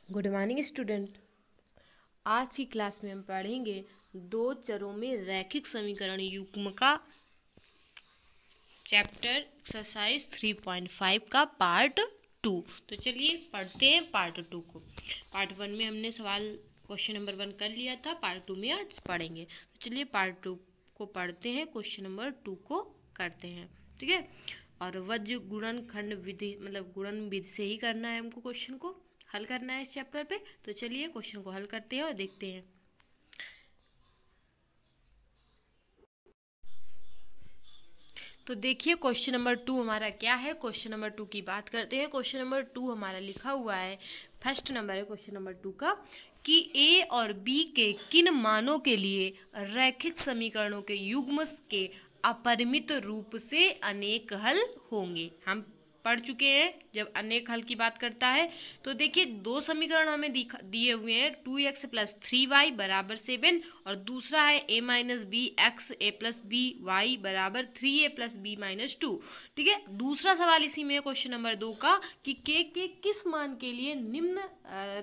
Good morning student. आज की class में हम पढ़ेंगे दो चरों में रैखिक समीकरण युग्म का चैप्टर एक्सरसाइज 3.5 का पार्ट 2। तो चलिए पढ़ते हैं पार्ट 2 को। पार्ट 1 में हमने सवाल क्वेश्चन नंबर 1 कर लिया था, पार्ट 2 में आज पढ़ेंगे। तो चलिए पार्ट 2 को पढ़ते हैं, क्वेश्चन नंबर 2 को करते हैं। ठीक है, और वज्र गुणनखंड विधि मतलब गुणन विधि से ही करना है, हमको क्वेश्चन को हल करना है इस चैप्टर पे। तो चलिए क्वेश्चन को हल करते हैं और देखते हैं। तो देखिए क्वेश्चन नंबर 2 हमारा क्या है। क्वेश्चन नंबर 2 की बात करते हैं। क्वेश्चन नंबर 2 हमारा लिखा हुआ है, फर्स्ट नंबर है क्वेश्चन नंबर 2 का, कि ए और बी के किन मानों के लिए रैखिक समीकरणों के युग्म के अपरिमित रूप से अनेक हल होंगे। हम पढ़ चुके हैं जब अनेक हल की बात करता है। तो देखिए दो समीकरण हमें दिए हुए हैं, 2x + 3y = 7 और दूसरा है a - bx a + by = 3a + b - 2। ठीक है, दूसरा सवाल इसी में है क्वेश्चन नंबर 2 का, कि के किस मान के लिए निम्न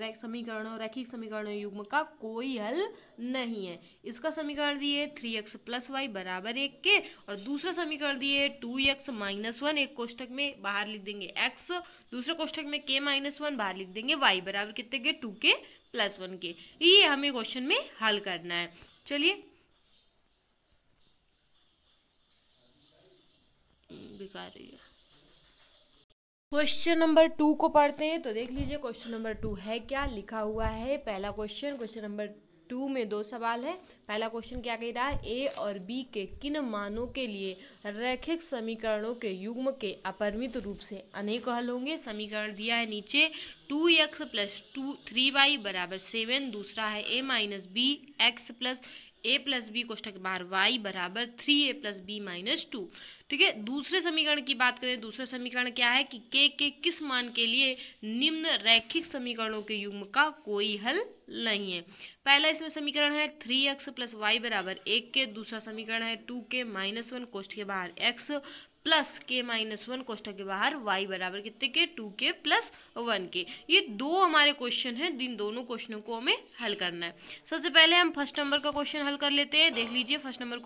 रैखिक समीकरणों युग्म का कोई हल नहीं है। इसका समीकरण दिए 3x + y = 1 के, और दूसरा समीकरण दिए 2x - 1, एक कोष्टक में बाहर लिख देंगे x, दूसरे कोष्टक में k - 1 बाहर लिख देंगे y बराबर कितने के 2k + 1 के। ये हमें क्वेश्चन में हल करना है। चलिए बेकार है क्वेश्चन नंबर 2 को पढ़ते हैं। तो देख लीजिए क्वेश्चन नंबर 2 है क्या लिखा हुआ है। पहला क्वेश्चन नंबर 2 में दो सवाल है। पहला क्वेश्चन क्या कह रहा है, ए और बी के किन मानों के लिए रैखिक समीकरणों के युग्म के अपरिमित रूप से अनेक हल होंगे। समीकरण दिया है नीचे, 2x + 3y = 7, दूसरा है a - bx + a + b कोष्टक के बाहर y = 3a + b - 2। ठीक है, दूसरे समीकरण की बात करें, दूसरा समीकरण क्या है कि के किस मान के लिए निम्न रैखिक समीकरणों के युग्म का कोई हल नहीं है। पहला इसमें समीकरण है 3x + y = 1 के, दूसरा समीकरण है 2k - 1 कोष्टक के बाहर x प्लस k - 1 कोष्टक के बाहर y बराबर कितने के 2k + 1 के। ये दो हमारे क्वेश्चन हैं, इन दोनों क्वेश्चनों को हमें हल करना है। सबसे पहले हम फर्स्ट नंबर का क्वेश्चन हल कर लेते हैं। देख लीजिए फर्स्ट नंबर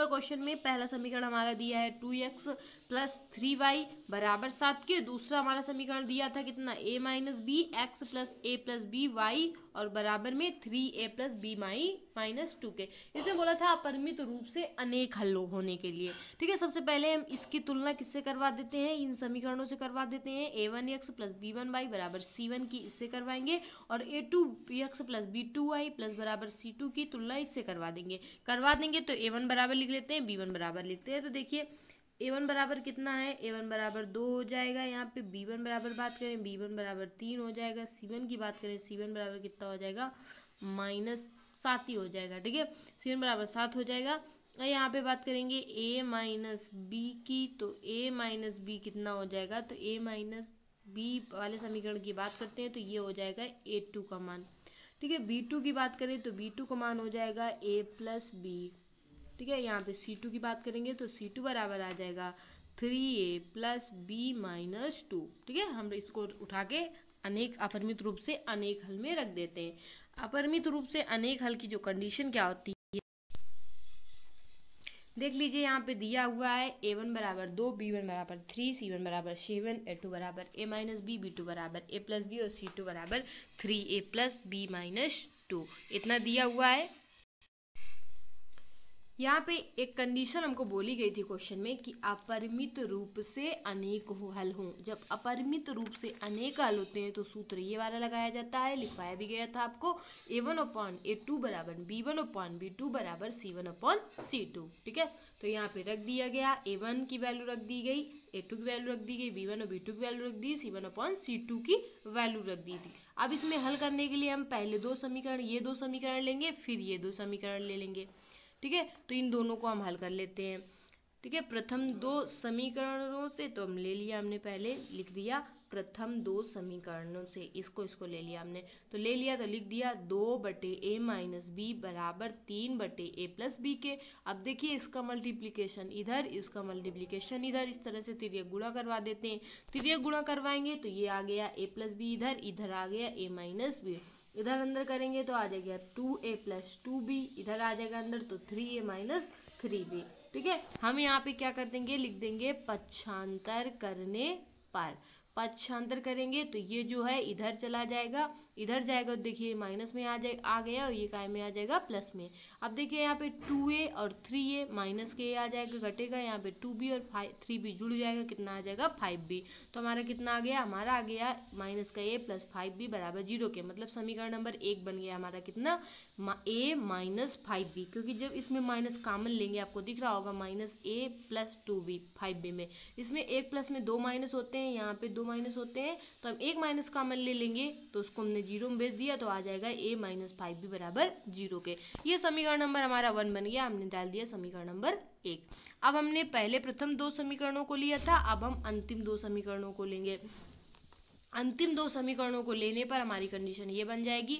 क्वेश्चन में पहला समीकरण हमारा दिया है 2x + 3y = 7 के, दूसरा हमारा समीकरण दिया था कितना a - bx + a + by और बराबर में 3a + b - 2 के। इसे बोला था अपरिमित रूप से अनेक हल होने के लिए। ठीक है, सबसे पहले हम इसकी तुलना किससे करवा देते हैं, इन समीकरणों से करवा देते हैं। a1x + b1y = c1 की इससे करवाएंगे, और a2x + b2y = c2 की तुलना इससे करवा देंगे। तो a1 बराबर लिख लेते हैं, b1 बराबर लिखते हैं। तो देखिए a1 बराबर कितना है, a1 बराबर 2 हो जाएगा। यहाँ पे b1 बराबर बात करें, b1 बराबर 3 हो जाएगा। c1 की बात करें, c1 बराबर कितना हो जाएगा, -7 ही हो जाएगा। ठीक है, c1 बराबर 7 हो जाएगा। और यहाँ पे बात करेंगे a - b की, तो a - b कितना हो जाएगा, तो a - b वाले समीकरण की बात करते हैं तो ये हो जाएगा a2 का मान। ठीक है, b2 की बात करें तो b2 का मान हो जाएगा a + b। ठीक है, यहाँ पे c2 की बात करेंगे तो c2 बराबर आ जाएगा 3a + b - 2। ठीक है, हम इसको उठा के अनेक अपरिमित रूप से अनेक हल में रख देते हैं। अपरिमित रूप से अनेक हल की जो कंडीशन क्या होती है देख लीजिए, यहाँ पे दिया हुआ है a1 = 2, b1 = 3, c1 = 7, a2 = a - b, b2 = a + b और c2 = 3a + b - 2। इतना दिया हुआ है। यहाँ पे एक कंडीशन हमको बोली गई थी क्वेश्चन में कि अपरिमित रूप से अनेक हल हों। जब अपरिमित रूप से अनेक हल होते हैं तो सूत्र ये वाला लगाया जाता है, लिखवाया भी गया था आपको, a1/a2 = b1/b2 = c1/c2। ठीक है, तो यहाँ पे रख दिया गया, a1 की वैल्यू रख दी गई, a2 की वैल्यू रख दी गई, b1 और b2 की वैल्यू रख दी, c1/c2 की वैल्यू रख दी थी। अब इसमें हल करने के लिए हम पहले ये दो समीकरण लेंगे, फिर ये दो समीकरण ले लेंगे। ठीक है, तो इन दोनों को हम हल कर लेते हैं। ठीक है। प्रथम दो समीकरणों से तो हम ले लिया, हमने पहले लिख दिया प्रथम दो समीकरणों से, इसको ले लिया हमने, तो ले लिया तो लिख दिया 2/a-b बराबर 3/a+b के। अब देखिए इसका मल्टीप्लिकेशन इधर, इसका मल्टीप्लिकेशन इधर, इस तरह से तिर्यक गुणा करवा देते हैं। तिर्यक गुणा करवाएंगे तो ये आ गया a+b इधर, इधर आ गया a-b, इधर अंदर करेंगे तो आ जाएगा 2a+2b, इधर आ जाएगा अंदर तो 3a-3b। ठीक है, हम यहाँ पे क्या कर देंगे, लिख देंगे पक्षांतर करने पर। पक्षांतर करेंगे तो ये जो है इधर चला जाएगा, इधर जाएगा, देखिए माइनस में आ गया और ये काय में आ जाएगा प्लस में। अब देखिए यहाँ पे 2a और 3a माइनस के आ जाएगा, घटेगा, यहाँ पे 2b और 3b जुड़ जाएगा, कितना आ जाएगा 5b। तो हमारा कितना आ गया, हमारा आ गया माइनस का a प्लस 5b बराबर 0 के, मतलब समीकरण नंबर 1 बन गया हमारा कितना, a माइनस 5b, क्योंकि जब इसमें माइनस कॉमन लेंगे आपको दिख रहा होगा minus a plus 2b 5b में, इसमें एक प्लस में दो माइनस होते हैं, यहाँ पे दो माइनस होते हैं, तो हम एक माइनस कॉमन ले लेंगे तो उसको हमने 0 में भेज दिया, तो आ जाएगा a माइनस 5b बराबर 0 के। ये समीकरण नंबर हमारा 1 बन गया, हमने डाल दिया समीकरण नंबर 1। अब हमने पहले प्रथम दो समीकरणों को लिया था, अब हम अंतिम दो समीकरणों को लेंगे। अंतिम दो समीकरणों को लेने पर हमारी कंडीशन ये बन जाएगी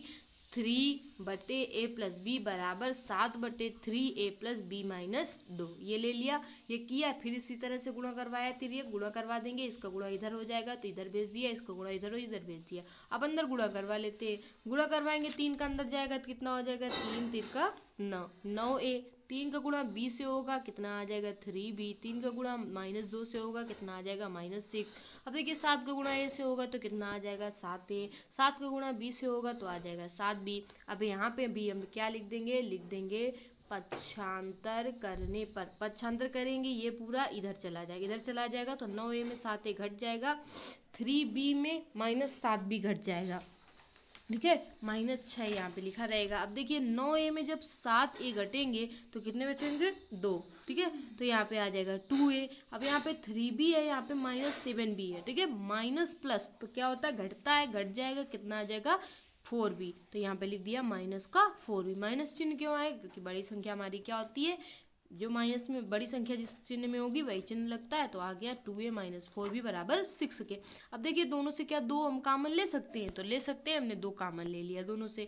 3/a+b बराबर 7/3a+b-2। ये ले लिया, ये किया, फिर इसी तरह से गुणा करवाया, तिर्यक गुणा करवा देंगे, इसका गुणा इधर हो जाएगा तो इधर भेज दिया, इसका गुणा इधर भेज दिया। अब अंदर गुणा करवा लेते हैं, गुणा करवाएंगे 3 का अंदर जाएगा तो कितना हो जाएगा, 3 3 का 9, 9a, 3 का गुणा b से होगा, कितना आ जाएगा 3b, 3 का गुणा -2 से होगा, कितना आ जाएगा -6। अब देखिए 7 का गुणा a से होगा तो कितना आ जाएगा 7a, 7 का गुणा b से होगा तो आ जाएगा 7b। अब यहाँ पे भी हम क्या लिख देंगे, लिख देंगे पक्षांतर करने पर। पक्षांतर करेंगे ये पूरा इधर चला जाएगा, इधर चला जाएगा तो 9a में 7a घट जाएगा, 3b में -7b घट जाएगा, ठीक है, -6 यहाँ पे लिखा रहेगा। अब देखिए 9a में जब 7a घटेंगे तो कितने बचेंगे, 2, ठीक है, तो यहाँ पे आ जाएगा 2a। अब यहाँ पे 3b है, यहाँ पे -7b है, ठीक है, माइनस प्लस तो क्या होता है, घटता है, घट जाएगा, कितना आ जाएगा 4b, तो यहाँ पे लिख दिया माइनस का 4b। माइनस चिन्ह क्यों आए, क्योंकि बड़ी संख्या हमारी क्या होती है, जो माइनस में बड़ी संख्या जिस चिन्ह में होगी वही चिन्ह लगता है, तो आ गया 2a - 4b बराबर 6 के। अब देखिए दोनों से क्या दो हम कॉमन ले सकते हैं, तो ले सकते हैं, हमने दो कॉमन ले लिया दोनों से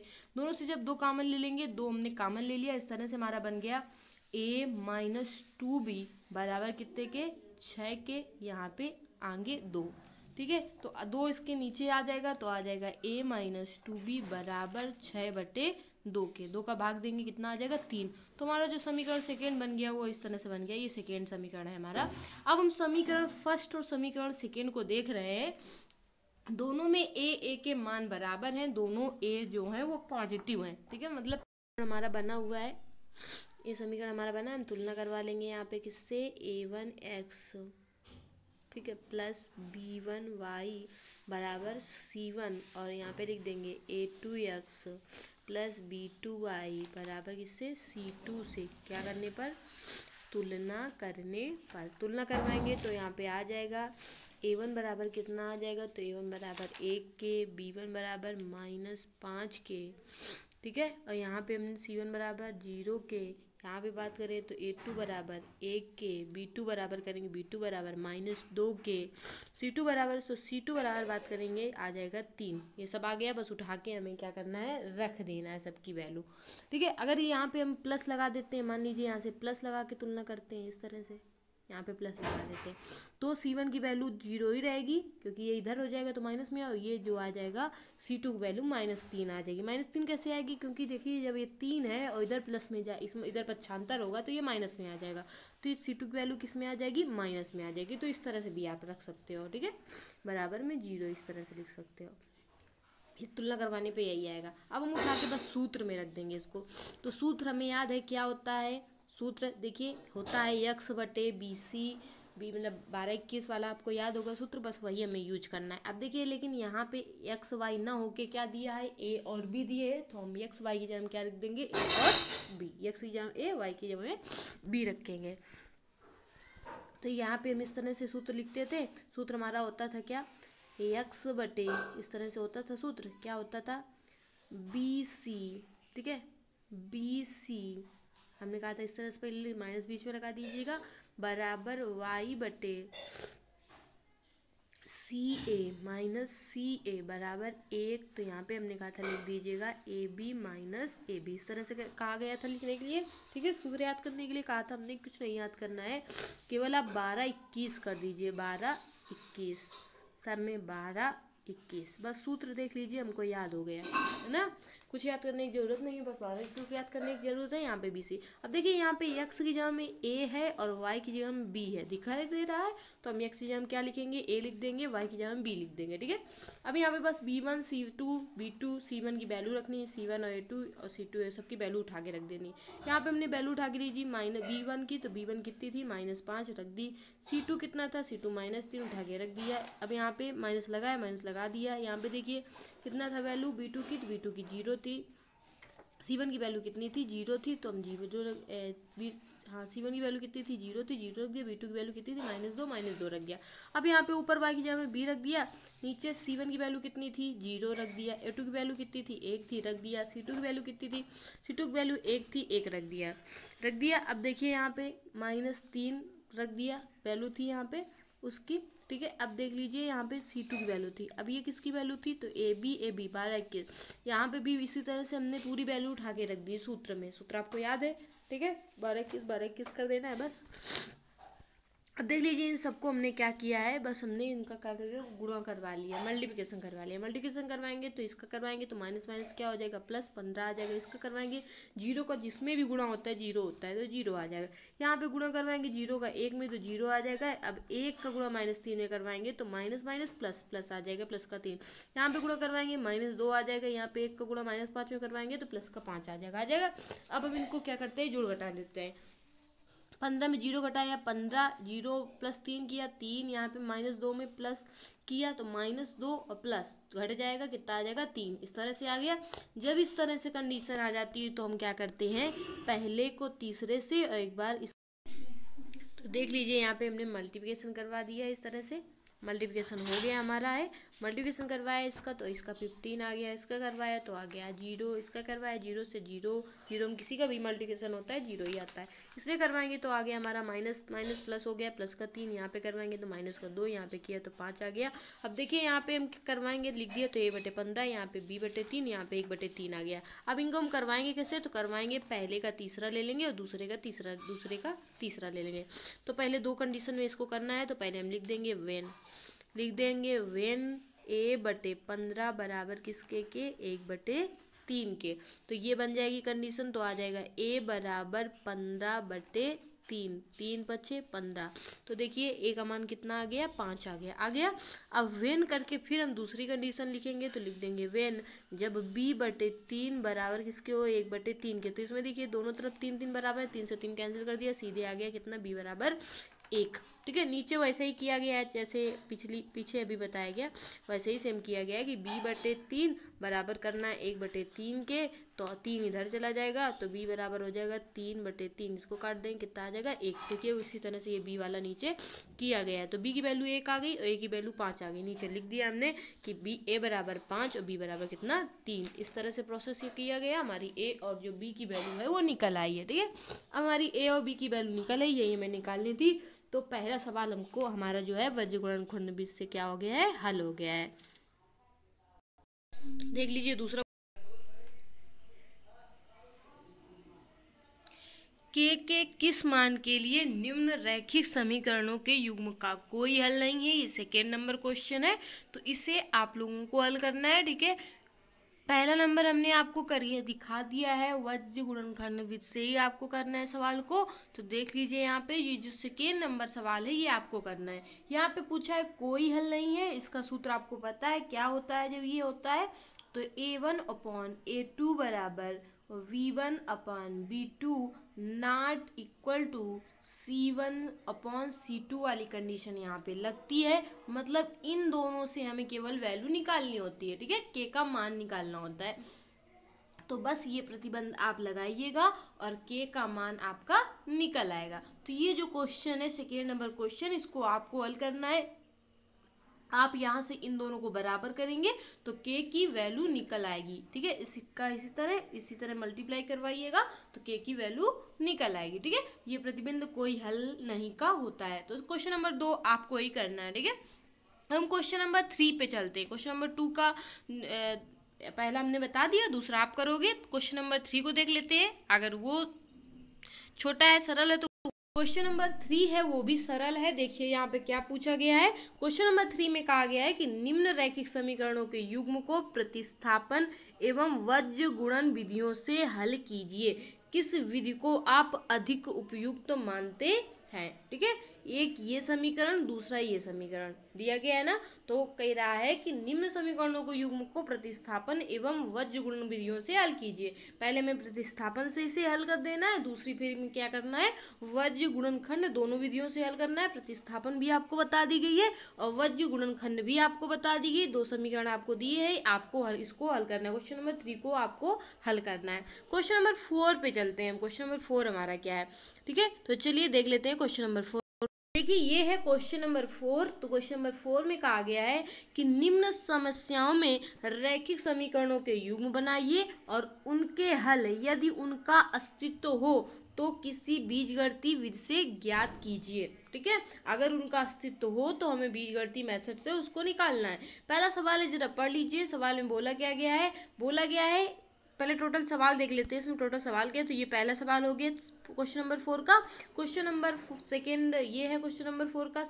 जब दो कॉमन ले लेंगे, दो हमने कॉमन ले लिया, इस तरह से हमारा बन गया a - 2b बराबर कितने के, 6 के, यहाँ पे आगे 2, ठीक है, तो 2 इसके नीचे आ जाएगा तो आ जाएगा a - 2b बराबर 6/2 के, 2 का भाग देंगे कितना आ जाएगा 3। तो हमारा जो समीकरण सेकेंड बन गया वो इस तरह से बन गया, ये सेकेंड समीकरण है हमारा। अब हम समीकरण फर्स्ट और समीकरण सेकेंड को देख रहे हैं, दोनों में a के मान बराबर हैं, दोनों a जो है वो पॉजिटिव हैं, ठीक है, मतलब हमारा बना हुआ है, ये समीकरण हमारा बना, हम तुलना करवा लेंगे यहाँ पे किससे, a1x, ठीक है, प्लस b1y बराबर c1, और यहाँ पे लिख देंगे a2x प्लस b2y बराबर किससे, c2 से, क्या करने पर, तुलना करने पर। तुलना करवाएंगे तो यहाँ पे आ जाएगा a1 बराबर कितना आ जाएगा, तो a1 बराबर 1 के, b1 बराबर -5 के, ठीक है, और यहाँ पे हमने c1 बराबर 0 के, यहाँ पे बात करें तो a2 बराबर 1 के, b2 बराबर करेंगे b2 बराबर -2 के, c2 बराबर, तो c2 बराबर बात करेंगे आ जाएगा 3। ये सब आ गया, बस उठा के हमें क्या करना है, रख देना है सबकी वैल्यू, ठीक है। अगर यहाँ पे हम प्लस लगा देते हैं, मान लीजिए यहाँ से प्लस लगा के तुलना करते हैं, इस तरह से यहाँ पे प्लस लगा देते हैं, तो c1 की वैल्यू 0 ही रहेगी, क्योंकि ये इधर हो जाएगा तो माइनस में, और ये जो आ जाएगा c2 की वैल्यू -3 आ जाएगी। -3 कैसे आएगी, क्योंकि देखिए जब ये 3 है और इधर प्लस में जाए, इसमें इधर पक्षांतर होगा तो ये माइनस में आ जाएगा, तो ये c2 की वैल्यू किस में आ जाएगी, माइनस में आ जाएगी। तो इस तरह से भी आप रख सकते हो, ठीक है, बराबर में 0 इस तरह से लिख सकते हो, इस तुलना करवाने पे यही आएगा। अब हम उठा के बस सूत्र में रख देंगे इसको, तो सूत्र हमें याद है क्या होता है, सूत्र देखिए होता है x/BC, बी मतलब 12-21 वाला आपको याद होगा सूत्र, बस वही हमें यूज करना है। अब देखिए लेकिन यहाँ पे x y ना होके क्या दिया है, a और b दिए है, तो हम x y की जगह क्या रख देंगे, a और b, x की जगह a, y की जगह b रखेंगे। तो यहाँ पे हम इस तरह से सूत्र लिखते थे, सूत्र हमारा होता था क्या, x बटे, इस तरह से होता था सूत्र, क्या होता था, BC, ठीक है, BC हमने कहा था इस तरह से, पहले माइनस बीच में लगा दीजिएगा, बराबर वाई बटे सी ए माइनस सी ए बराबर 1। तो यहाँ पे हमने कहा था लिख दीजिएगा A B minus A B, इस तरह से कहा गया था लिखने के लिए। ठीक है, सूत्र याद करने के लिए कहा था हमने, कुछ नहीं याद करना है, केवल आप 12-21 कर दीजिए, 12-21 सब में 12-21, बस सूत्र देख लीजिए, हमको याद हो गया है ना, कुछ याद करने की जरूरत नहीं है, बस 12-21 याद करने की जरूरत है। यहाँ पे बी सी, अब देखिए यहाँ पे x की जगह में a है और y की जगह में b है, दिखाई दे रहा है, तो हम x की जगह में क्या लिखेंगे, a लिख देंगे, y की जगह में b लिख देंगे। ठीक है, अब यहाँ पे बस b1 c2 b2 c1 की वैल्यू रखनी है, c1 और a2 और c2 ये सब की वैल्यू उठा के रख देनी है। यहाँ पे हमने वैल्यू उठा के ली जी माइनस b1 की, तो b1 कितनी थी -5 रख दी, c2 कितना था c2 -3 उठा के रख दिया। अब यहाँ पे माइनस लगाया, माइनस लगा दिया, यहाँ पे देखिए कितना था वैल्यू b2 की, तो b2 की 0 थी, c1 की वैल्यू कितनी थी 0 थी, तो हम 0 हाँ c1 की वैल्यू कितनी थी 0 थी, 0 रख दिया, b2 की वैल्यू कितनी थी -2 रख गया। अब यहाँ पे ऊपर y की जगह में b रख दिया, नीचे c1 की वैल्यू कितनी थी 0 रख दिया, a2 की वैल्यू कितनी थी 1 थी रख दिया, c2 की वैल्यू कितनी थी, c2 की वैल्यू 1 थी 1 रख दिया। अब देखिए यहाँ पे -3 रख दिया, वैल्यू थी यहाँ पे उसकी। ठीक है, अब देख लीजिए यहाँ पे c2 की वैल्यू थी, अब ये किसकी वैल्यू थी, तो ए बी 12-21, यहाँ पे भी इसी तरह से हमने पूरी वैल्यू उठा के रख दी सूत्र में, सूत्र आपको याद है। ठीक है, 12-21 कर देना है बस। अब देख लीजिए इन सबको हमने क्या किया है, बस हमने इनका क्या करके गुणा करवा लिया, मल्टीप्लिकेशन करवा लिया। मल्टीप्लिकेशन करवाएंगे तो इसका करवाएंगे तो माइनस माइनस क्या हो जाएगा +15 आ जाएगा, इसका करवाएंगे 0 का जिसमें भी गुणा होता है 0 होता है तो 0 आ जाएगा। यहाँ पे गुणा करवाएंगे 0 का 1 में तो 0 आ जाएगा। अब 1 का गुणा -3 में करवाएंगे तो माइनस माइनस प्लस प्लस आ जाएगा, प्लस का 3। यहाँ पे गुणा करवाएंगे -2 आ जाएगा, यहाँ पे 1 का गुणा -5 में करवाएंगे तो प्लस का 5 आ जाएगा। अब हम इनको क्या करते हैं, जोड़ घटा लेते हैं। 15 में 0 घटाया 15, 0 +3 किया 3, यहाँ पे -2 में प्लस किया तो -2 और प्लस घट जाएगा, कितना आ जाएगा 3, इस तरह से आ गया। जब इस तरह से कंडीशन आ जाती है तो हम क्या करते हैं, पहले को तीसरे से और एक बार इस, तो देख लीजिए यहाँ पे हमने मल्टीप्लिकेशन करवा दिया है, इस तरह से मल्टीप्लिकेशन हो गया हमारा है। मल्टीप्लिकेशन करवाया इसका तो इसका 15 आ गया, इसका करवाया तो आ गया 0, इसका करवाया 0 से 0 में किसी का भी मल्टीप्लिकेशन होता है 0 ही आता है, इसलिए करवाएंगे तो आ गया हमारा माइनस माइनस प्लस हो गया, प्लस का 3, यहाँ पे करवाएंगे तो माइनस का 2, यहाँ पे किया तो 5 आ गया। अब देखिए यहाँ पे हम करवाएंगे, लिख दिया तो a/15, यहाँ पे b/3, यहाँ पे 1/3 आ गया। अब इनको हम करवाएंगे कैसे, तो करवाएंगे पहले का तीसरा ले लेंगे और दूसरे का तीसरा ले लेंगे। तो पहले दो कंडीशन में इसको करना है, तो पहले हम लिख देंगे वेन a/15 बराबर किसके के 1/3 के, तो ये बन जाएगी कंडीशन, तो आ जाएगा a बराबर 15/3, 3 × 5 = 15। तो देखिए a का मान कितना आ गया 5 आ गया। अब वेन करके फिर हम दूसरी कंडीशन लिखेंगे, तो लिख देंगे वेन जब b/3 बराबर किसके हो 1/3 के, तो इसमें देखिए दोनों तरफ 3 बराबर है, 3 से 3 कैंसिल कर दिया, सीधे आ गया कितना b बराबर 1। ठीक है, नीचे वैसे ही किया गया है जैसे पीछे अभी बताया गया, वैसे ही सेम किया गया है कि b/3 बराबर करना है 1/3 के, तो 3 इधर चला जाएगा तो b बराबर हो जाएगा 3/3, इसको काट देंगे कितना आ जाएगा 1। देखिए इसी तरह से ये b वाला नीचे किया गया है, तो b की वैल्यू 1 आ गई और a की वैल्यू 5 आ गई, नीचे लिख दिया हमने कि a बराबर 5 और b बराबर कितना 3। इस तरह से प्रोसेस ये किया गया, हमारी a और जो b की वैल्यू है वो निकल आई है। ठीक है, हमारी a और b की वैल्यू निकल आई, यही हमें निकालनी थी। तो पहला सवाल हमको हमारा जो है वज्र गुणनखंड बीज से क्या हो गया है, हल हो गया है। देख लीजिए दूसरा, के किस मान के लिए निम्न रैखिक समीकरणों के युग्म का कोई हल नहीं है, ये सेकेंड नंबर क्वेश्चन है, तो इसे आप लोगों को हल करना है। ठीक है, पहला नंबर हमने आपको करिए दिखा दिया है, वज्र गुणनखंड विधि से ही आपको करना है सवाल को। तो देख लीजिए यहाँ पे ये जो सेकेंड नंबर सवाल है ये आपको करना है। यहाँ पे पूछा है कोई हल नहीं है, इसका सूत्र आपको पता है क्या होता है जब ये होता है, तो a1/a2 बराबर v1/v2 not equal to c1/c2 वाली कंडीशन यहाँ पे लगती है। मतलब इन दोनों से हमें केवल वैल्यू निकालनी होती है। ठीक है, के का मान निकालना होता है, तो बस ये प्रतिबंध आप लगाइएगा और के का मान आपका निकल आएगा। तो ये जो क्वेश्चन है सेकेंड नंबर क्वेश्चन, इसको आपको हल करना है। आप यहाँ से इन दोनों को बराबर करेंगे तो k की वैल्यू निकल आएगी। ठीक है, इसी तरह मल्टीप्लाई करवाइएगा तो k की वैल्यू निकल आएगी। ठीक है, ये प्रतिबिंब कोई हल नहीं का होता है। तो क्वेश्चन नंबर 2 आपको ही करना है। ठीक है, हम क्वेश्चन नंबर 3 पे चलते हैं। क्वेश्चन नंबर 2 का पहला हमने बता दिया, दूसरा आप करोगे। क्वेश्चन नंबर 3 को देख लेते हैं। अगर वो छोटा है, सरल है, तो क्वेश्चन नंबर 3 है वो भी सरल है। देखिए यहाँ पे क्या पूछा गया है। क्वेश्चन नंबर 3 में कहा गया है कि निम्न रैखिक समीकरणों के युग्म को प्रतिस्थापन एवं वज्र गुणन विधियों से हल कीजिए। किस विधि को आप अधिक उपयुक्त मानते हैं? ठीक है, एक ये समीकरण, दूसरा ये समीकरण दिया गया है ना। तो कह रहा है कि निम्न समीकरणों को युग्म को प्रतिस्थापन एवं वज्र गुणन विधियों से हल कीजिए। पहले में प्रतिस्थापन से इसे हल कर देना है, दूसरी फिर में क्या करना है, वज्र गुणनखंड दोनों विधियों से हल करना है। प्रतिस्थापन भी आपको बता दी गई है और वज्र गुणनखंड भी आपको बता दी गई। दो समीकरण आपको दिए हैं, आपको इसको हल करना है। क्वेश्चन नंबर 3 को आपको हल करना है। क्वेश्चन नंबर 4 पे चलते हैं। क्वेश्चन नंबर 4 हमारा क्या है? ठीक है, तो चलिए देख लेते हैं क्वेश्चन नंबर 4। देखिए ये है क्वेश्चन नंबर 4। तो क्वेश्चन नंबर 4 में कहा गया है कि निम्न समस्याओं में रैखिक समीकरणों के युग्म बनाइए और उनके हल यदि उनका अस्तित्व हो तो किसी बीजगणितीय विधि से ज्ञात कीजिए। ठीक है, अगर उनका अस्तित्व हो तो हमें बीजगणितीय मेथड से उसको निकालना है। पहला सवाल है, जरा पढ़ लीजिए। सवाल में बोला क्या गया है? बोला गया है, पहले टोटल सवाल देख लेते हैं। इसमें टोटल सवाल क्या है? तो ये पहला सवाल हो गया क्वेश्चन नंबर 4 का। क्वेश्चन नंबर सेकंड ये है क्वेश्चन नंबर 4 का।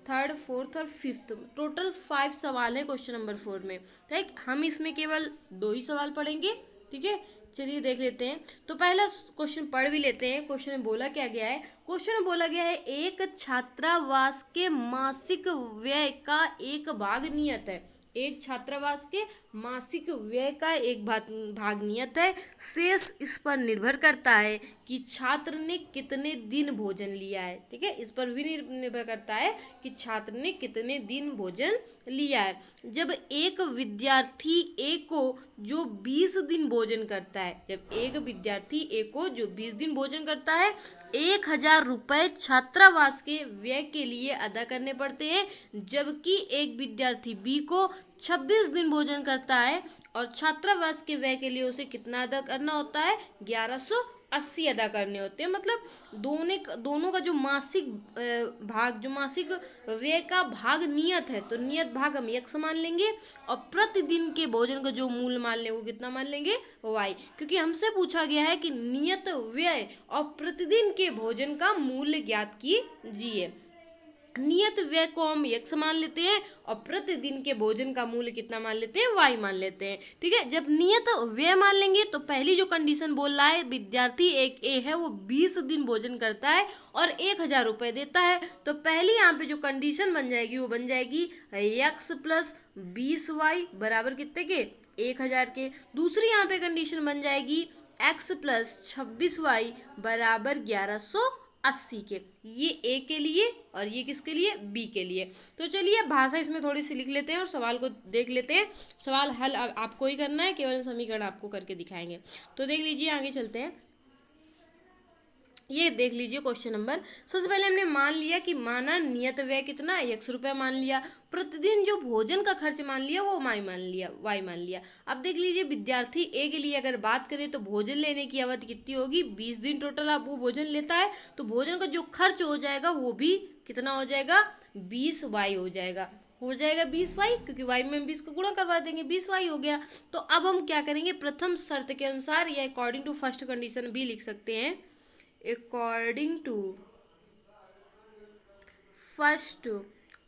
थर्ड फोर्थ और फिफ्थ, टोटल 5 सवाल है क्वेश्चन नंबर 4 में। ठीक, हम इसमें केवल 2 ही सवाल पढ़ेंगे। ठीक है, चलिए देख लेते हैं। तो पहला क्वेश्चन पढ़ भी लेते हैं। क्वेश्चन में बोला क्या गया है? क्वेश्चन में बोला गया है एक छात्रावास के मासिक व्यय का एक भाग नियत है। एक छात्रावास के मासिक व्यय का एक भाग नियत है। शेष इस पर निर्भर करता है कि छात्र ने कितने दिन भोजन लिया है। ठीक है, इस पर भी निर्भर करता है कि छात्र ने कितने दिन भोजन लिया है। जब एक विद्यार्थी ए को जो 20 दिन भोजन करता है, जब एक विद्यार्थी ए को जो 20 दिन भोजन करता है, 1000 रुपये छात्रावास के व्यय के लिए अदा करने पड़ते हैं। जबकि एक विद्यार्थी बी को 26 दिन भोजन करता है और छात्रावास के व्यय के लिए उसे कितना अदा करना होता है? 1180 अदा करने होते हैं। मतलब दोनों का जो मासिक भाग, जो मासिक व्यय का भाग नियत है, तो नियत भाग हम x मान लेंगे और प्रतिदिन के भोजन का जो मूल्य मान लेंगे वो कितना मान लेंगे? y, क्योंकि हमसे पूछा गया है कि नियत व्यय और प्रतिदिन के भोजन का मूल्य ज्ञात कीजिए। नियत व्यय को हम x मान लेते हैं और प्रतिदिन के भोजन का मूल्य कितना मान लेते हैं? y मान लेते हैं। ठीक है, जब नियत व्यय मान लेंगे तो पहली जो कंडीशन बोल रहा है, विद्यार्थी एक ए है वो 20 दिन भोजन करता है और 1000 रुपये देता है। तो पहली यहाँ पे जो कंडीशन बन जाएगी वो बन जाएगी x प्लस 20y बराबर कितने के? 1000 के। दूसरी यहाँ पे कंडीशन बन जाएगी x प्लस 26y बराबर 1180 के। ये ए के लिए और ये किसके लिए? बी के लिए। तो चलिए भाषा इसमें थोड़ी सी लिख लेते हैं और सवाल को देख लेते हैं। सवाल हल आपको ही करना है, केवल समीकरण आपको करके दिखाएंगे। तो देख लीजिए, आगे चलते हैं। ये देख लीजिए क्वेश्चन नंबर। सबसे पहले हमने मान लिया कि माना नियत व्यय कितना है? 100 रुपये मान लिया। प्रतिदिन जो भोजन का खर्च मान लिया वो वाई मान लिया। अब देख लीजिए, विद्यार्थी ए के लिए अगर बात करें तो भोजन लेने की अवधि कितनी होगी? 20 दिन टोटल अब वो भोजन लेता है। तो भोजन का जो खर्च हो जाएगा वो भी कितना हो जाएगा? 20y हो जाएगा। 20y, क्योंकि y में हम 20 को गुणा करवा देंगे, 20y हो गया। तो अब हम क्या करेंगे? प्रथम शर्त के अनुसार या अकॉर्डिंग टू फर्स्ट कंडीशन भी लिख सकते हैं। अकॉर्डिंग टू फर्स्ट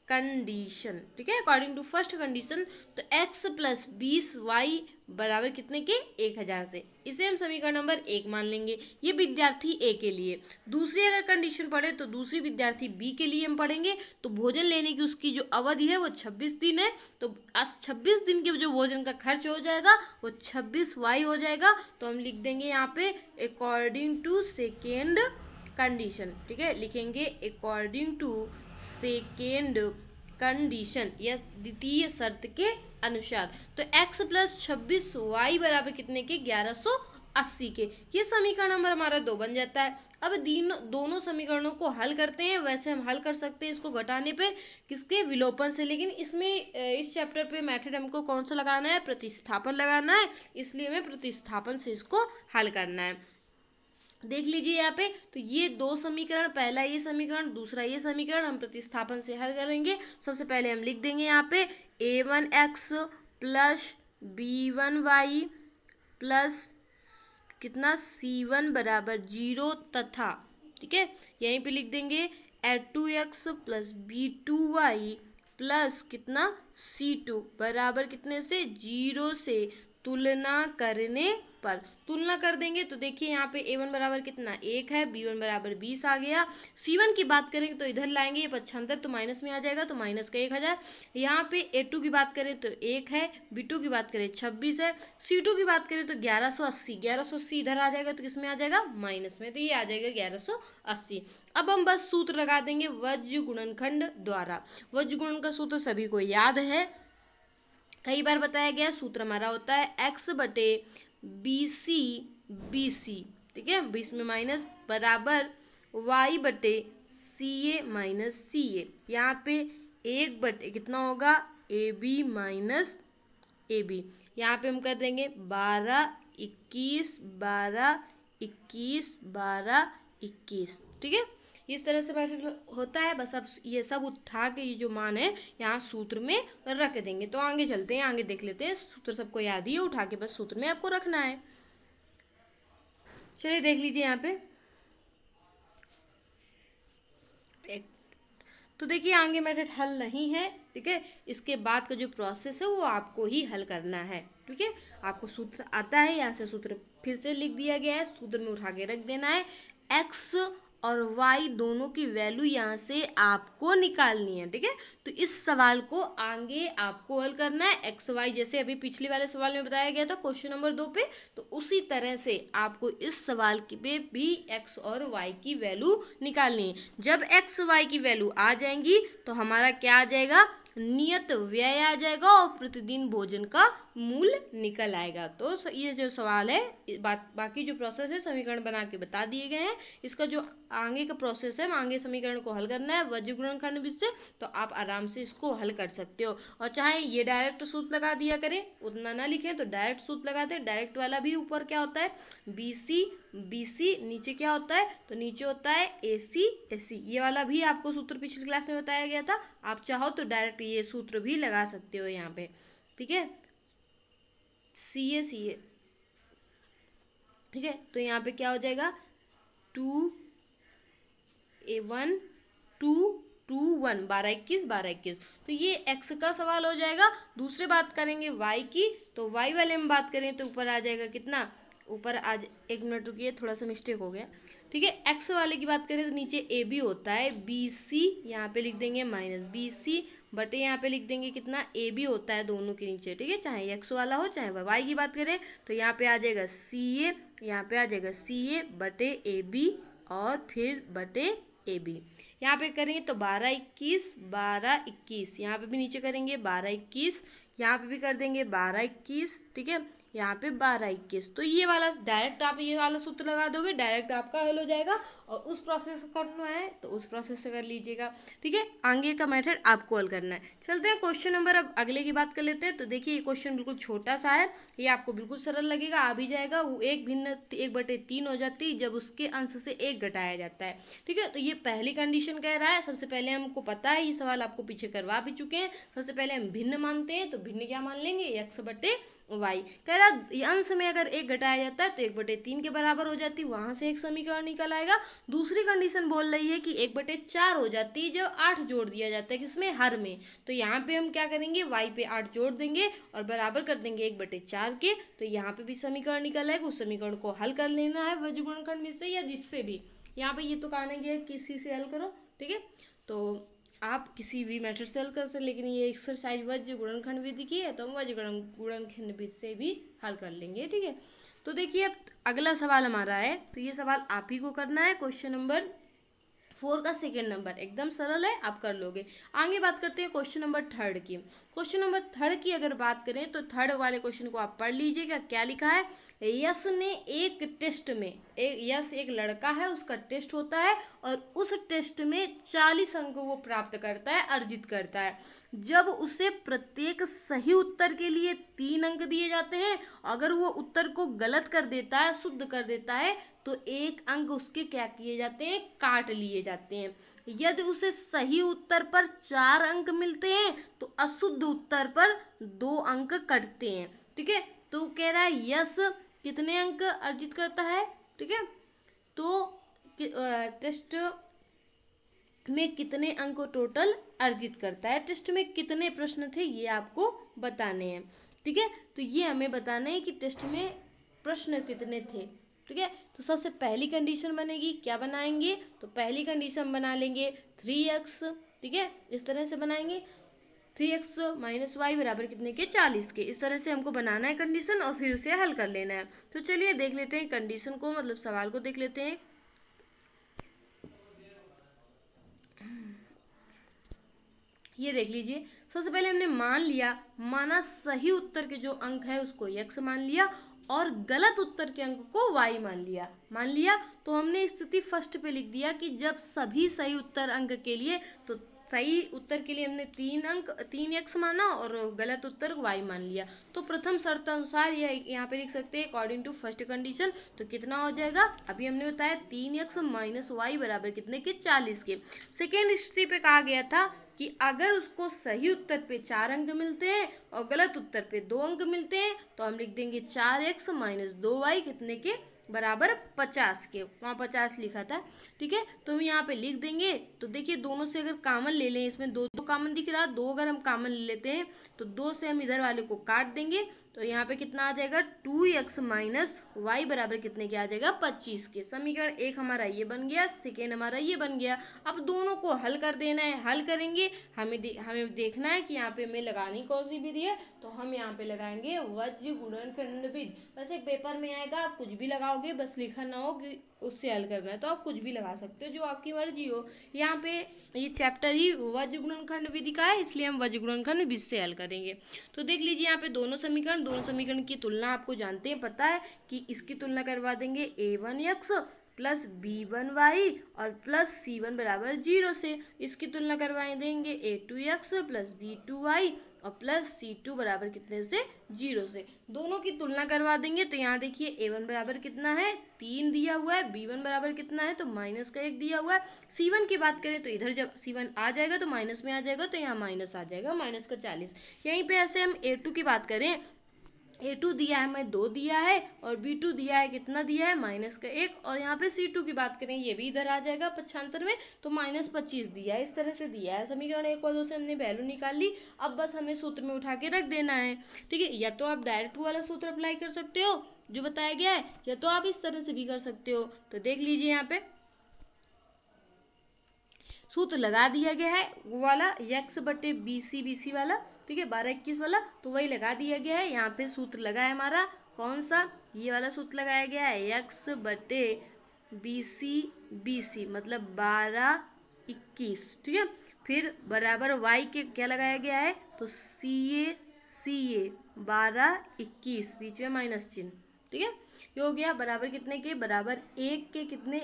कंडीशन, ठीक है, अकॉर्डिंग टू फर्स्ट कंडीशन, तो x प्लस 20y बराबर कितने के? 1000 से। इसे हम समीकरण नंबर 1 मान लेंगे। ये विद्यार्थी ए के लिए। दूसरी अगर कंडीशन पढ़े तो दूसरी विद्यार्थी बी के लिए हम पढ़ेंगे। तो भोजन लेने की उसकी जो अवधि है वो 26 दिन है। तो 26 दिन के जो भोजन का खर्च हो जाएगा वो 26y हो जाएगा। तो हम लिख देंगे यहाँ पे अकॉर्डिंग टू सेकेंड कंडीशन। ठीक है, लिखेंगे अकॉर्डिंग टू सेकेंड कंडीशन या द्वितीय शर्त के अनुसार। तो x प्लस 26y बराबर कितने के? 1180 के। ये समीकरण नंबर हमारा 2 बन जाता है। अब दोनों समीकरणों को हल करते हैं। वैसे हम हल कर सकते हैं इसको घटाने पे किसके, विलोपन से, लेकिन इसमें इस चैप्टर पे मेथड हमको कौन सा लगाना है, प्रतिस्थापन लगाना है, इसलिए हमें प्रतिस्थापन से इसको हल करना है। देख लीजिए यहाँ पे, तो ये दो समीकरण, पहला ये समीकरण, दूसरा ये समीकरण हम प्रतिस्थापन से हल करेंगे। सबसे पहले हम लिख देंगे यहाँ पे a1x प्लस b1y प्लस कितना c1 बराबर 0 तथा, ठीक है, यहीं पे लिख देंगे a2x प्लस b2y प्लस कितना c2 बराबर कितने से, 0 से, तुलना करने पर तुलना कर देंगे तो देखिए यहाँ पे a1 बराबर कितना 1 है, b1 बराबर 20 आ गया। c1 की बात करेंगे तो इधर लाएंगे, ये 75 तो माइनस में आ जाएगा, तो माइनस का 1000। यहाँ पे a2 की बात करें तो 1 है, b2 की बात करें 26 है, c2 की बात करें तो 1180 इधर आ जाएगा, तो किस में आ जाएगा, माइनस में, तो ये आ जाएगा 1180। अब हम बस सूत्र लगा देंगे वज्र गुणनखंड द्वारा। वज्र गुणन का सूत्र सभी को याद है, कई बार बताया गया। सूत्र हमारा होता है x बटे BC, ठीक है, 20 में माइनस, बराबर y बटे CA माइनस CA। यहाँ पे 1 बटे कितना होगा, AB माइनस AB। यहाँ पे हम कर देंगे 12 21 12 21 12 21, ठीक है। इस तरह से मैथड होता है। बस अब ये सब उठा के ये जो मान है यहाँ सूत्र में रख देंगे। तो आगे चलते हैं, आगे देख लेते हैं। सूत्र सबको याद ही है, उठा के बस सूत्र में आपको रखना है। चलिए देख लीजिए यहाँ पे, तो देखिए आगे मेथड हल नहीं है, ठीक है। इसके बाद का जो प्रोसेस है वो आपको ही हल करना है, ठीक है। आपको सूत्र आता है, यहाँ से सूत्र फिर से लिख दिया गया है, सूत्र में उठा के रख देना है। x और y दोनों की वैल्यू यहाँ से आपको निकालनी है, ठीक है। तो इस सवाल को आगे आपको हल करना है। x y जैसे अभी पिछले वाले सवाल में बताया गया था क्वेश्चन नंबर 2 पे, तो उसी तरह से आपको इस सवाल पे भी x और y की वैल्यू निकालनी है। जब x y की वैल्यू आ जाएंगी तो हमारा क्या आ जाएगा, नियत व्यय आ जाएगा और प्रतिदिन भोजन का मूल्य निकल आएगा। तो ये जो सवाल है, बाकी जो प्रोसेस है समीकरण बना के बता दिए गए हैं। इसका जो आगे का प्रोसेस है, आगे समीकरण को हल करना है वज्र गुणनखंड विधि से, तो आप आराम से इसको हल कर सकते हो। और चाहे ये डायरेक्ट सूत्र लगा दिया करें, उतना ना लिखें तो डायरेक्ट सूत्र लगा दें। डायरेक्ट वाला भी ऊपर क्या होता है, BC, नीचे क्या होता है, तो नीचे होता है AC। ये वाला भी आपको सूत्र पिछली क्लास में बताया गया था। आप चाहो तो डायरेक्ट ये सूत्र भी लगा सकते हो यहाँ पे, ठीक है, CA, ठीक है। तो यहाँ पे क्या हो जाएगा, 2A1 2 2 1 12 21 12 21। तो ये x का सवाल हो जाएगा। दूसरे बात करेंगे y की, तो y वाले में बात करें तो ऊपर आ जाएगा कितना, ऊपर आज 1 मिनट रुकिए, थोड़ा सा मिस्टेक हो गया, ठीक है। x वाले की बात करें तो नीचे AB होता है, BC यहाँ पे लिख देंगे माइनस BC बटे यहाँ पे लिख देंगे कितना, AB होता है दोनों के नीचे, ठीक है, चाहे x वाला हो चाहे y की बात करें तो यहाँ पे आ जाएगा CA, यहाँ पे आ जाएगा CA बटे AB और फिर बटे AB। यहाँ पे करेंगे तो 12 21 12 21, यहाँ पे भी नीचे करेंगे 12 21, यहाँ पे भी कर देंगे 12 21, ठीक है, यहाँ पे 12 21। तो ये वाला डायरेक्ट आप ये वाला सूत्र लगा दोगे, डायरेक्ट आपका हल हो जाएगा। और उस प्रोसेस को करना है तो उस प्रोसेस से कर लीजिएगा, ठीक है। आगे का मेथड आपको हल करना है। चलते हैं क्वेश्चन नंबर, अब अगले की बात कर लेते हैं। तो देखिए ये क्वेश्चन बिल्कुल छोटा सा है, ये आपको बिल्कुल सरल लगेगा, आ भी जाएगा। वो 1/3 हो जाती है जब उसके अंश से 1 घटाया जाता है, ठीक है। तो ये पहली कंडीशन कह रहा है। सबसे पहले हमको पता है, ये सवाल आपको पीछे करवा भी चुके हैं। सबसे पहले हम भिन्न मानते हैं, तो भिन्न क्या मान लेंगे, x बटे y। कह रहा अंश में अगर 1 घटाया जाता है तो 1/3 के बराबर हो जाती है, वहां से एक समीकरण निकल आएगा। दूसरी कंडीशन बोल रही है कि 1/4 हो जाती है जब 8 जोड़ दिया जाता है, किसमें, हर में। तो यहाँ पे हम क्या करेंगे, y पे 8 जोड़ देंगे और बराबर कर देंगे 1/4 के। तो यहाँ पे भी समीकरण निकल आएगा, उस समीकरण को हल कर लेना है वज्र गुणनखंड में से या जिससे भी। यहाँ पे ये तो कहना है किसी से हल करो, ठीक है। तो आप किसी भी मेथड से हल कर सकते, लेकिन ये एक्सरसाइज वज्र गुणनखंड विधि की है तो हम वज्र गुणनखंड विधि से भी हल कर लेंगे, ठीक है। तो देखिए अब अगला सवाल हमारा है, तो ये सवाल आप ही को करना है। क्वेश्चन नंबर 4 का सेकेंड नंबर एकदम सरल है, आप कर लोगे। आगे बात करते हैं क्वेश्चन नंबर 3 की। क्वेश्चन नंबर 3 की अगर बात करें तो थर्ड वाले क्वेश्चन को आप पढ़ लीजिएगा। क्या लिखा है, यश ने एक टेस्ट में, यश एक लड़का है, उसका टेस्ट होता है और उस टेस्ट में 40 अंक वो प्राप्त करता है, अर्जित करता है। जब उसे प्रत्येक सही उत्तर के लिए 3 अंक दिए जाते हैं, अगर वो उत्तर को गलत कर देता है, शुद्ध कर देता है, तो 1 अंक उसके क्या किए जाते हैं, काट लिए जाते हैं। यदि उसे सही उत्तर पर 4 अंक मिलते हैं तो अशुद्ध उत्तर पर 2 अंक कटते हैं। ठीक है, तो कह रहा है यश कितने अंक अर्जित करता है। ठीक है, तो टेस्ट में कितने अंक टोटल अर्जित करता है, टेस्ट में कितने प्रश्न थे ये आपको बताने हैं। ठीक है, तो ये हमें बताना है कि टेस्ट में प्रश्न कितने थे। ठीक है, तो सबसे पहली कंडीशन बनेगी, क्या बनाएंगे, तो पहली कंडीशन बना लेंगे 3x। ठीक है, इस तरह से बनाएंगे 3x माइनस वाई बराबर कितने के, 40 के। इस तरह से हमको बनाना है कंडीशन और फिर उसे हल कर लेना है। तो चलिए देख लेते हैं कंडीशन को, मतलब सवाल को देख लेते हैं। ये देख लीजिए, सबसे पहले हमने माना सही उत्तर के जो अंक है उसको x मान लिया और गलत उत्तर के अंक को y मान लिया। तो हमने स्थिति फर्स्ट पे लिख दिया कि जब सभी सही उत्तर अंक के लिए, तो सही उत्तर के लिए हमने 3x माना और गलत उत्तर y मान लिया। तो प्रथम शर्त अनुसार यह यहाँ पे लिख सकते हैं अकॉर्डिंग टू फर्स्ट कंडीशन। तो कितना हो जाएगा, अभी हमने बताया 3x माइनस वाई बराबर कितने के, 40 के। सेकेंड स्थिति पे कहा गया था कि अगर उसको सही उत्तर पे 4 अंक मिलते हैं और गलत उत्तर पे 2 अंक मिलते हैं तो हम लिख देंगे 4x माइनस 2y कितने के, बराबर 50 के। वहाँ 50 लिखा था। ठीक है, तो हम यहाँ पे लिख देंगे। तो देखिए दोनों से अगर कॉमन ले लें, इसमें 2 कॉमन दिख रहा है, 2 अगर हम कॉमन ले लेते हैं तो 2 से हम इधर वाले को काट देंगे। तो यहाँ पे कितना आ जाएगा, 2x माइनस वाई बराबर कितने के आ जाएगा, 25 के। समीकरण 1 हमारा ये बन गया, सेकेंड हमारा ये बन गया। अब दोनों को हल कर देना है। हल करेंगे, हमें देखना है कि यहाँ पे हमें लगानी कौन सी विधि है। तो हम यहाँ पे लगाएंगे वज्र गुणनखंड विधि। वैसे पेपर में आएगा, आप कुछ भी लगाओगे, बस लिखा ना हो कि उससे हल करना है, तो आप कुछ भी लगा सकते हो, जो आपकी मर्जी हो। यहाँ पे ये चैप्टर ही वज्र गुणनखंड विधि का है, इसलिए हम वज्र गुणनखंड विधि से हल करेंगे। तो देख लीजिए यहाँ पे दोनों समीकरण की तुलना आपको जानते हैं, पता है कि इसकी तुलना करवा देंगे a1x प्लस b1y और प्लस c1 बराबर 0 से। इसकी तुलना करवा देंगे a2x प्लस b2y और प्लस c2 बराबर कितने से, 0 से। दोनों की तुलना करवा देंगे। तो यहाँ देखिए a1 बराबर कितना है, 3 दिया हुआ है, b1 बराबर कितना है, तो माइनस का 1 दिया हुआ है। c1 की बात करें तो इधर जब c1 आ जाएगा तो माइनस में आ जाएगा, तो यहाँ माइनस आ जाएगा, माइनस का 40। यहीं पे ऐसे हम a2 की बात करें, a2 दिया है हमें 2 दिया है और b2 दिया है कितना दिया है, माइनस का 1। और यहाँ पे c2 की बात करें, ये भी इधर आ जाएगा पक्षांतर में, तो माइनस 25 दिया है। इस तरह से दिया है। समीकरण 1 और 2 से हमने वैल्यू निकाल ली। अब बस हमें सूत्र में उठा के रख देना है। ठीक है, या तो आप डायरेक्ट वाला सूत्र अप्लाई कर सकते हो जो बताया गया है, या तो आप इस तरह से भी कर सकते हो। तो देख लीजिए यहाँ पे सूत्र लगा दिया गया है, वो वाला x बटे BC वाला। ठीक है, 12-21 वाला, तो वही लगा दिया गया है। यहाँ पे सूत्र लगा है हमारा कौन सा, ये वाला सूत्र लगाया गया है, x बटे BC मतलब 12-21। ठीक है, फिर बराबर y के क्या लगाया गया है, तो CA 12-21, बीच में माइनस चिन्ह। ठीक है, ये हो गया बराबर कितने के, बराबर 1 के कितने,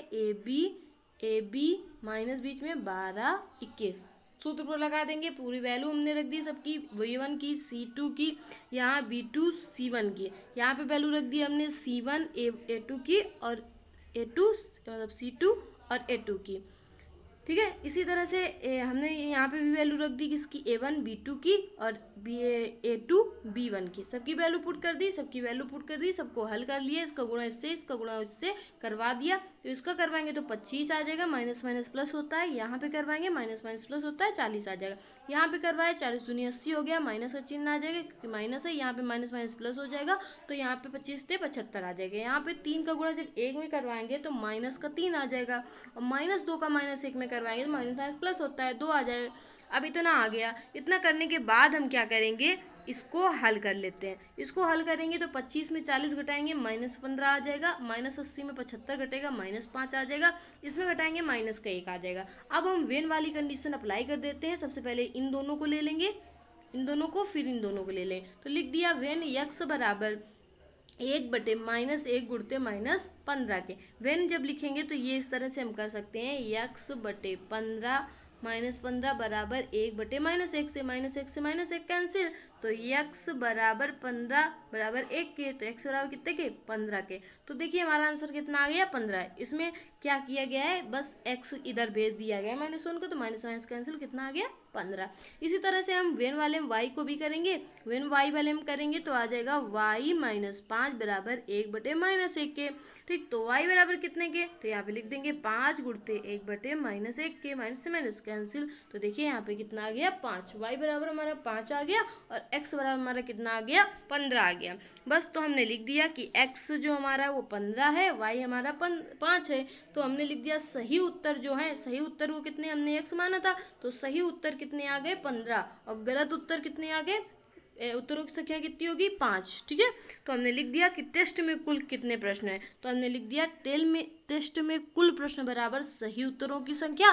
AB माइनस बीच में 12-21। सूत्र पर लगा देंगे, पूरी वैल्यू हमने रख दी सबकी, v1 की, c2 की, यहाँ b2 c1 की। यहाँ पे वैल्यू रख दी हमने c1 a2 की और a2 मतलब c2 और a2 की। ठीक है, इसी तरह से हमने यहाँ पे भी वैल्यू रख दी किसकी, a1 b2 की और a2 b1 की। सबकी वैल्यू पुट कर दी, सबको हल कर लिया। इसका गुणा इससे, इसका गुणा इससे करवा दिया। तो इसका करवाएंगे तो 25 आ जाएगा, माइनस माइनस प्लस होता है। यहाँ पे करवाएंगे माइनस माइनस प्लस होता है, 40 आ जाएगा। यहाँ पे करवाए 40 दूनी 80 हो गया, माइनस का चिन्ह आ जाएगा क्योंकि माइनस है। यहाँ पे माइनस माइनस प्लस हो जाएगा, तो यहाँ पे 25 से 75 आ जाएगा। यहाँ पे 3 का गुणा जब 1 में करवाएंगे तो माइनस का 3 आ जाएगा, और माइनस 2 का माइनस 1 में करवाएंगे तो माइनस माइनस प्लस होता है, 2 आ जाएगा। अब इतना आ गया। इतना करने के बाद हम क्या करेंगे, इसको हल कर लेते हैं। इसको हल करेंगे तो 25 में 40 घटाएंगे, माइनस 15 आ जाएगा। माइनस 80 में 75 घटेगा, माइनस 5 आ जाएगा। इसमें घटाएंगे माइनस का 1 आ जाएगा। अब हम वेन वाली कंडीशन अप्लाई कर देते हैं। सबसे पहले इन दोनों को ले लेंगे, इन दोनों को, फिर इन दोनों को ले लें। तो लिख दिया वेन x बराबर 1/-1 गुणते -15 के। वेन जब लिखेंगे तो ये इस तरह से हम कर सकते हैं, x/15 -15 बराबर 1/-1 से -1 कैंसिल, तो x बराबर 15 बराबर 1 के, तो x बराबर कितने के 15 के। तो देखिए हमारा आंसर कितना आ गया 15 है। इसमें क्या किया गया है, बस x इधर भेज दिया गया है -1 को, तो माइनस कैंसिल, कितना आ गया 15। इसी तरह से हम वेन वाले में y को भी करेंगे। वेन y वाले में करेंगे तो आ जाएगा y -5 बराबर 1/-1 के। ठीक, तो y बराबर कितने के, तो यहाँ पे लिख देंगे 5 गुणते 1/-1 के, माइनस से माइनस कैंसिल, तो देखिए यहाँ पे कितना आ गया 5। y बराबर हमारा 5 आ गया और x बराबर हमारा कितना आ गया 15 आ गया। बस तो हमने लिख दिया कि x जो हमारा वो 15 है, y हमारा 5 है, तो हमने लिख दिया सही उत्तर जो है, सही उत्तर को कितने हमने x माना था, तो सही उत्तर कितने आ गए 15, और गलत उत्तर कितने आ गए, उत्तरों की संख्या कितनी होगी 5। ठीक है, तो हमने लिख दिया कि टेस्ट में कुल कितने प्रश्न हैं, तो हमने लिख दिया टेस्ट में कुल प्रश्न बराबर सही उत्तरों की संख्या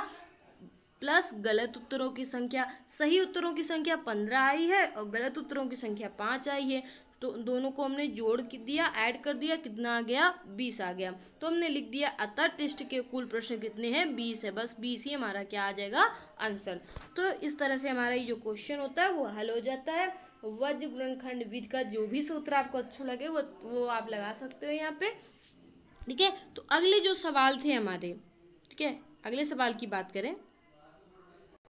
प्लस गलत उत्तरों की संख्या। सही उत्तरों की संख्या 15 आई है और गलत उत्तरों की संख्या 5 आई है, तो दोनों को हमने जोड़ दिया, ऐड कर दिया, कितना आ गया 20 आ गया। तो हमने लिख दिया अतः टेस्ट के कुल प्रश्न कितने हैं 20 है, बस 20 ही हमारा क्या आ जाएगा आंसर। तो इस तरह से हमारा ये जो क्वेश्चन होता है वो हल हो जाता है। वज्र गुणनखंड विधि का जो भी सूत्र आपको अच्छा लगे वो आप लगा सकते हो यहाँ पे। ठीक है, तो अगले जो सवाल थे हमारे, ठीक है, अगले सवाल की बात करें